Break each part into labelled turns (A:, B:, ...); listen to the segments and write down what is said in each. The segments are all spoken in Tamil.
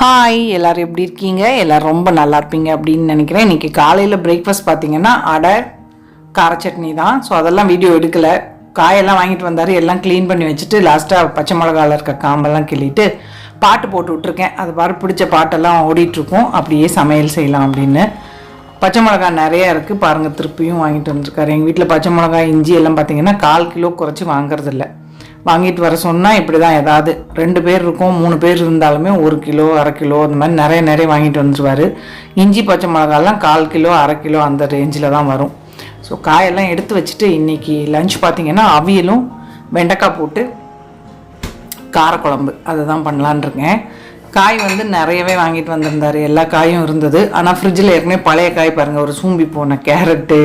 A: ஹாய், எல்லோரும் எப்படி இருக்கீங்க? எல்லோரும் ரொம்ப நல்லா இருப்பீங்க அப்படின்னு நினைக்கிறேன். இன்றைக்கி காலையில் பிரேக்ஃபாஸ்ட் பார்த்தீங்கன்னா அடை கார சட்னி தான். ஸோ அதெல்லாம் வீடியோ எடுக்கலை. காயெல்லாம் வாங்கிட்டு வந்தார், எல்லாம் க்ளீன் பண்ணி வச்சுட்டு லாஸ்ட்டாக பச்சை மிளகாவில் இருக்க காம்பெல்லாம் கிள்ளிட்டு பாட்டு போட்டு விட்ருக்கேன். அது பாரு பிடிச்ச பாட்டெல்லாம் ஓடிட்டுருக்கோம். அப்படியே சமையல் செய்யலாம் அப்படின்னு. பச்சை மிளகா நிறையா இருக்குது பாருங்கள். திருப்பியும் வாங்கிட்டு வந்துருக்காரு. எங்கள் வீட்டில் பச்சை மிளகா இஞ்சி எல்லாம் பார்த்தீங்கன்னா 1/4 கிலோ குறைச்சி வாங்குறதில்ல. வாங்கிட்டு வர சொன்னால் இப்படி தான், ஏதாவது 2 பேர் இருக்கும் 3 பேர் இருந்தாலுமே 1 கிலோ 1/2 கிலோ அந்த மாதிரி நிறைய வாங்கிட்டு வந்துடுவார். இஞ்சி பச்சை மிளகாலாம் 1/4 கிலோ 1/2 கிலோ அந்த ரேஞ்சில் தான் வரும். ஸோ காயெல்லாம் எடுத்து வச்சுட்டு இன்றைக்கி லஞ்ச் பார்த்திங்கன்னா அவியலும் வெண்டைக்காய் போட்டு காரக்குழம்பு அதை தான் பண்ணலான் இருக்கேன். காய் வந்து நிறையவே வாங்கிட்டு வந்திருந்தார். எல்லா காயும் இருந்தது. ஆனால் ஃப்ரிட்ஜில் ஏற்கனவே பழைய காய் பாருங்கள், ஒரு சூம்பி போன கேரட்டு,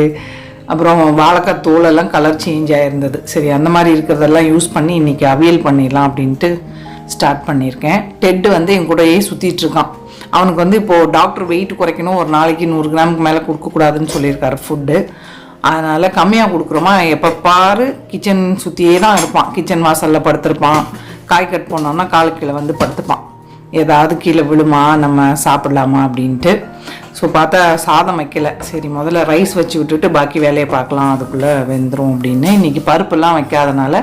A: அப்புறம் வாழைக்காய் தோலெல்லாம் கலர் சேஞ்ச் ஆகிருந்தது. சரி, அந்த மாதிரி இருக்கிறதெல்லாம் யூஸ் பண்ணி இன்றைக்கி அவியல் பண்ணிடலாம் அப்படின்ட்டு ஸ்டார்ட் பண்ணியிருக்கேன். டெட்டு வந்து என் கூடயே சுற்றிட்டுருக்கான். அவனுக்கு வந்து இப்போது டாக்டர் வெயிட் குறைக்கணும், ஒரு நாளைக்கு 100 கிராமுக்கு மேலே கொடுக்கக்கூடாதுன்னு சொல்லியிருக்காரு ஃபுட்டு. அதனால் கம்மியாக கொடுக்குறோமா, எப்போ பாரு கிச்சன் சுற்றியே தான் இருப்பான். கிச்சன் வாசலில் படுத்திருப்பான். காய் கட் பண்ணோன்னா கால் கீழே வந்து படுத்துப்பான். ஏதாவது கீழே விழுமா, நம்ம சாப்பிடலாமா அப்படின்ட்டு. ஸோ பார்த்தா சாதம் வைக்கலை. சரி, முதல்ல ரைஸ் வச்சு விட்டுட்டு பாக்கி வேலையை பார்க்கலாம், அதுக்குள்ளே வெந்துடும் அப்படின்னு. இன்றைக்கி பருப்புலாம் வைக்காதனால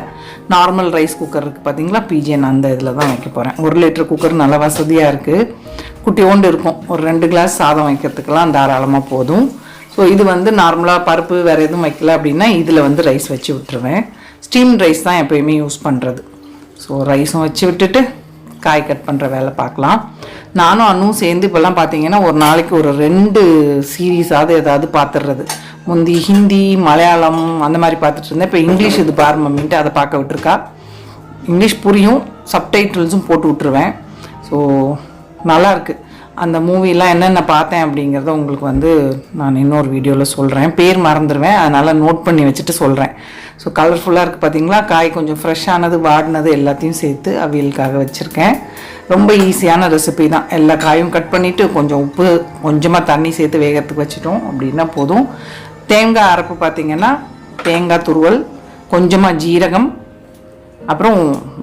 A: நார்மல் ரைஸ் குக்கர் இருக்குது பார்த்தீங்களா, பிஜிஎன், அந்த இதில் தான் வைக்க போகிறேன். 1 லிட்டர் குக்கர் நல்லா வசதியாக இருக்குது. குட்டியோண்டு இருக்கும். ஒரு 2 கிளாஸ் சாதம் வைக்கிறதுக்கெல்லாம் தாராளமாக போதும். ஸோ இது வந்து நார்மலாக பருப்பு வேறு எதுவும் வைக்கல அப்படின்னா இதில் வந்து ரைஸ் வச்சு விட்டுருவேன். ஸ்டீம் ரைஸ் தான் எப்போயுமே யூஸ் பண்ணுறது. ஸோ ரைஸும் வச்சு விட்டுட்டு காய் கட் பண்ணுற வேலை பார்க்கலாம். நானும் அண்ணும் சேர்ந்து இப்போல்லாம் பார்த்தீங்கன்னா ஒரு நாளைக்கு ஒரு 2 சீரீஸாவது ஏதாவது பார்த்துடுறது. முந்தி ஹிந்தி மலையாளம் அந்த மாதிரி பார்த்துட்டு இருந்தேன். இப்போ இங்கிலீஷ் இது பாரு மம்மின்ட்டு அதை பார்க்க விட்டுருக்கா. இங்கிலீஷ் புரியும், சப்டைட்டில்ஸும் போட்டு விட்டுருவேன். ஸோ நல்லாயிருக்கு. அந்த மூவிலாம் என்னென்ன பார்த்தேன் அப்படிங்கிறத உங்களுக்கு வந்து நான் இன்னொரு வீடியோவில் சொல்கிறேன். பேர் மறந்துடுவேன், அதனால் நோட் பண்ணி வச்சுட்டு சொல்கிறேன். ஸோ கலர்ஃபுல்லாக இருக்குது பார்த்தீங்களா. காய் கொஞ்சம் ஃப்ரெஷ்ஷானது வாடினது எல்லாத்தையும் சேர்த்து அவியலுக்காக வச்சுருக்கேன். ரொம்ப ஈஸியான ரெசிபி தான். எல்லா காயும் கட் பண்ணிவிட்டு கொஞ்சம் உப்பு கொஞ்சமாக தண்ணி சேர்த்து வேகிறதுக்கு வச்சுட்டோம் அப்படின்னா போதும். தேங்காய் அரைப்பு பார்த்திங்கன்னா தேங்காய் துருவல், கொஞ்சமாக ஜீரகம், அப்புறம்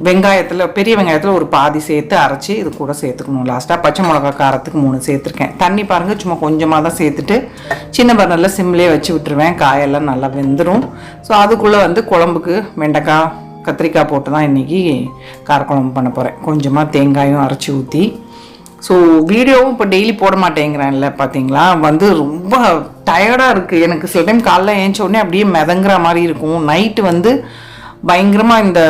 A: வெங்காயத்தில் பெரிய வெங்காயத்தில் ஒரு பாதி சேர்த்து அரைச்சி இது கூட சேர்த்துக்கணும். லாஸ்ட்டாக பச்சை மிளகா காரத்துக்கு 3 சேர்த்துருக்கேன். தண்ணி பாருங்கள், சும்மா கொஞ்சமாக தான் சேர்த்துட்டு சின்ன பர்னரில் சிம்லேயே வச்சு விட்டுருவேன். காயெல்லாம் நல்லா வெந்துடும். ஸோ அதுக்குள்ளே வந்து குழம்புக்கு வெண்டைக்காய் கத்திரிக்காய் போட்டு தான் இன்றைக்கி காரக்குழம்பு பண்ண போகிறேன். கொஞ்சமாக தேங்காயும் அரைச்சி ஊற்றி. ஸோ வீடியோவும் இப்போ டெய்லி போட மாட்டேங்கிறேன்ல பார்த்தீங்களா. வந்து ரொம்ப டயர்டாக இருக்குது எனக்கு. சில டைம் காலைல ஏஞ்ச உடனே அப்படியே மிதங்குற மாதிரி இருக்கும். நைட்டு வந்து பயங்கரமாக இந்த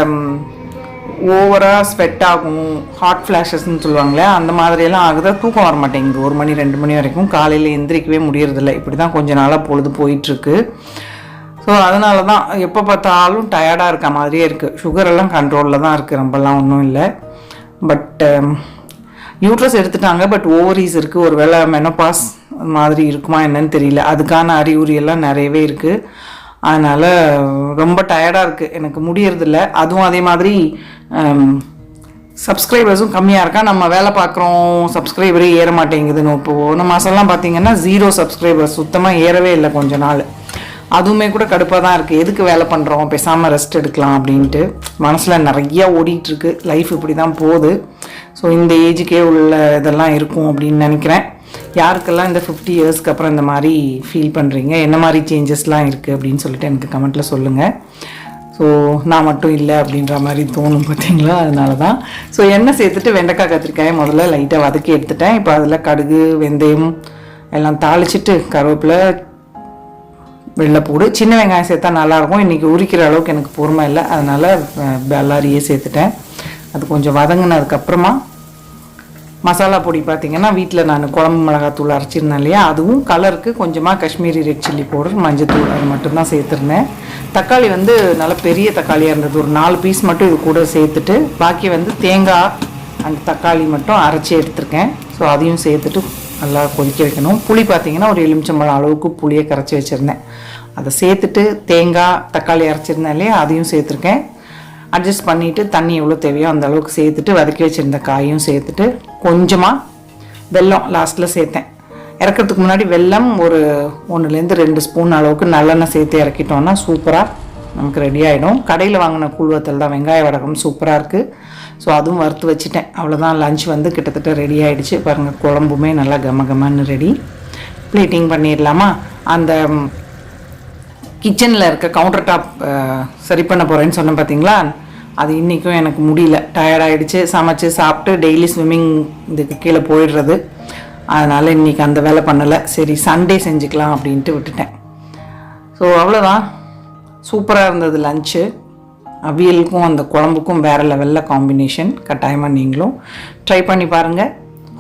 A: ஓவராக ஸ்வெட் ஆகும், ஹாட் ஃப்ளாஷஸ்ன்னு சொல்லுவாங்களே, அந்த மாதிரியெல்லாம் ஆகுதா. தூக்கம் வர மாட்டேங்குது 1 மணி 2 மணி வரைக்கும். காலையில் எந்திரிக்கவே முடியறதில்ல. இப்படி தான் கொஞ்ச நாளாக பொழுது போயிட்டுருக்கு. ஸோ அதனால தான் எப்போ பார்த்தாலும் டயர்டாக இருக்க மாதிரியே இருக்குது. சுகரெல்லாம் கண்ட்ரோலில் தான் இருக்குது, ரொம்பலாம் ஒன்றும் இல்லை. பட் யூட்ரஸ் எடுத்துட்டாங்க. பட் ஓவரீஸ் இருக்குது. ஒரு வேளை மெனோபாஸ் மாதிரி இருக்குமா என்னன்னு தெரியல. அதுக்கான அறிகுறியெல்லாம் நிறையவே இருக்குது. அதனால் ரொம்ப டயர்டாக இருக்குது, எனக்கு முடியறதில்ல. அதுவும் அதே மாதிரி சப்ஸ்கிரைபர்ஸும் கம்மியாக இருக்கா. நம்ம வேலை பார்க்குறோம், சப்ஸ்கிரைபரே ஏற மாட்டேங்குதுன்னு. இப்போது போன மாதம்லாம் பார்த்திங்கன்னா 0 சப்ஸ்கிரைபர்ஸ், சுத்தமாக ஏறவே இல்லை கொஞ்ச நாள். அதுவுமே கூட கடுப்பாக தான் இருக்குது. எதுக்கு வேலை பண்ணுறோம், பேசாமல் ரெஸ்ட் எடுக்கலாம் அப்படின்ட்டு மனசில் நிறையா ஓடிட்டுருக்கு. லைஃப் இப்படி தான் போகுது. ஸோ இந்த ஏஜுக்கே உள்ள இதெல்லாம் இருக்கும் அப்படின்னு நினைக்கிறேன். யாருக்கெல்லாம் இந்த 50 இயர்ஸ்க்கு அப்புறம் இந்த மாதிரி ஃபீல் பண்ணுறீங்க, என்ன மாதிரி சேஞ்சஸ்லாம் இருக்குது அப்படின்னு சொல்லிட்டு எனக்கு கமெண்ட்டில் சொல்லுங்கள். ஸோ நான் மட்டும் இல்லை அப்படின்ற மாதிரி தோணும் பார்த்தீங்களா. அதனால தான். ஸோ எண்ணெய் சேர்த்துட்டு வெண்டைக்காய் கத்திரிக்காயை முதல்ல லைட்டாக வதக்கி எடுத்துட்டேன். இப்போ அதில் கடுகு வெந்தயம் எல்லாம் தாளிச்சிட்டு கருவேப்பிலை வெள்ளைப்பூடு சின்ன வெங்காயம் சேர்த்தா நல்லாயிருக்கும். இன்றைக்கி உரிக்கிற அளவுக்கு எனக்கு பொறுமை இல்லை, அதனால் பெல்லாரியே சேர்த்துட்டேன். அது கொஞ்சம் வதங்கினதுக்கப்புறமா மசாலா பொடி பார்த்திங்கன்னா வீட்டில் நான் குழம்பு மிளகாத்தூள் அரைச்சிருந்தேன் இல்லையா, அதுவும் கலருக்கு கொஞ்சமாக காஷ்மீரி ரெட் சில்லி பவுடர், மஞ்சத்தூள் அது மட்டும்தான் சேர்த்துருந்தேன். தக்காளி வந்து நல்ல பெரிய தக்காளியாக இருந்தது, ஒரு 4 பீஸ் மட்டும் இது கூட சேர்த்துட்டு பாக்கி வந்து தேங்காய் அண்ட் தக்காளி மட்டும் அரைச்சி எடுத்துருக்கேன். ஸோ அதையும் சேர்த்துட்டு நல்லா கொதிக்க வைக்கணும். புளி பார்த்திங்கன்னா ஒரு எலுமிச்சம்பழம் அளவுக்கு புளியை கரைச்சி வச்சுருந்தேன். அதை சேர்த்துட்டு தேங்காய் தக்காளி அரைச்சிருந்தேன் இல்லையா, அதையும் சேர்த்துருக்கேன். அட்ஜஸ்ட் பண்ணிவிட்டு தண்ணி எவ்வளோ தேவையோ அந்த அளவுக்கு சேர்த்துட்டு வதக்கி வச்சுருந்த காயும் சேர்த்துட்டு கொஞ்சமாக வெல்லம் லாஸ்ட்டில் சேர்த்தேன். இறக்கிறதுக்கு முன்னாடி வெல்லம் ஒரு 1-2 ஸ்பூன் அளவுக்கு நல்லெண்ணெய் சேர்த்து இறக்கிட்டோன்னா சூப்பராக நமக்கு ரெடி ஆகிடும். கடையில் வாங்கின கூழ்வத்தல் தான், வெங்காய வடகம் சூப்பராக இருக்குது. ஸோ அதுவும் வறுத்து வச்சுட்டேன். அவ்வளோதான், லஞ்ச் வந்து கிட்டத்தட்ட ரெடி ஆகிடுச்சு. பாருங்கள், குழம்புமே நல்லா கமகமான்னு ரெடி. ப்ளேட்டிங் பண்ணிடலாமா? அந்த கிச்சனில் இருக்க கவுண்டர் டாப் சரி பண்ண போகிறேன்னு சொன்னேன் பார்த்தீங்களா, அது இன்றைக்கும் எனக்கு முடியல, டயர்டாகிடுச்சு. சமைச்சு சாப்பிட்டு டெய்லி ஸ்விம்மிங் இதுக்கு கீழே போயிடுறது. அதனால் இன்றைக்கி அந்த வேலை பண்ணலை. சரி, சண்டே செஞ்சுக்கலாம் அப்படின்ட்டு விட்டுட்டேன். ஸோ அவ்வளோதான், சூப்பராக இருந்தது லஞ்சு. அவியலுக்கும் அந்த குழம்புக்கும் வேறு லெவலில் காம்பினேஷன். கட்டாயமாக நீங்களும் ட்ரை பண்ணி பாருங்கள்.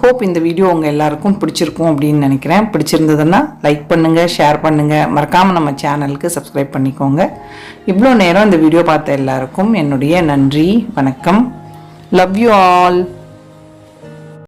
A: ஹோப் இந்த வீடியோ உங்கள் எல்லாருக்கும் பிடிச்சிருக்கும் அப்படின்னு நினைக்கிறேன். பிடிச்சிருந்ததுன்னா லைக் பண்ணுங்கள், ஷேர் பண்ணுங்கள், மறக்காமல் நம்ம சேனலுக்கு சப்ஸ்கிரைப் பண்ணிக்கோங்க. இவ்வளோ நேரம் இந்த வீடியோ பார்த்த எல்லாருக்கும் என்னுடைய நன்றி, வணக்கம். Love you all.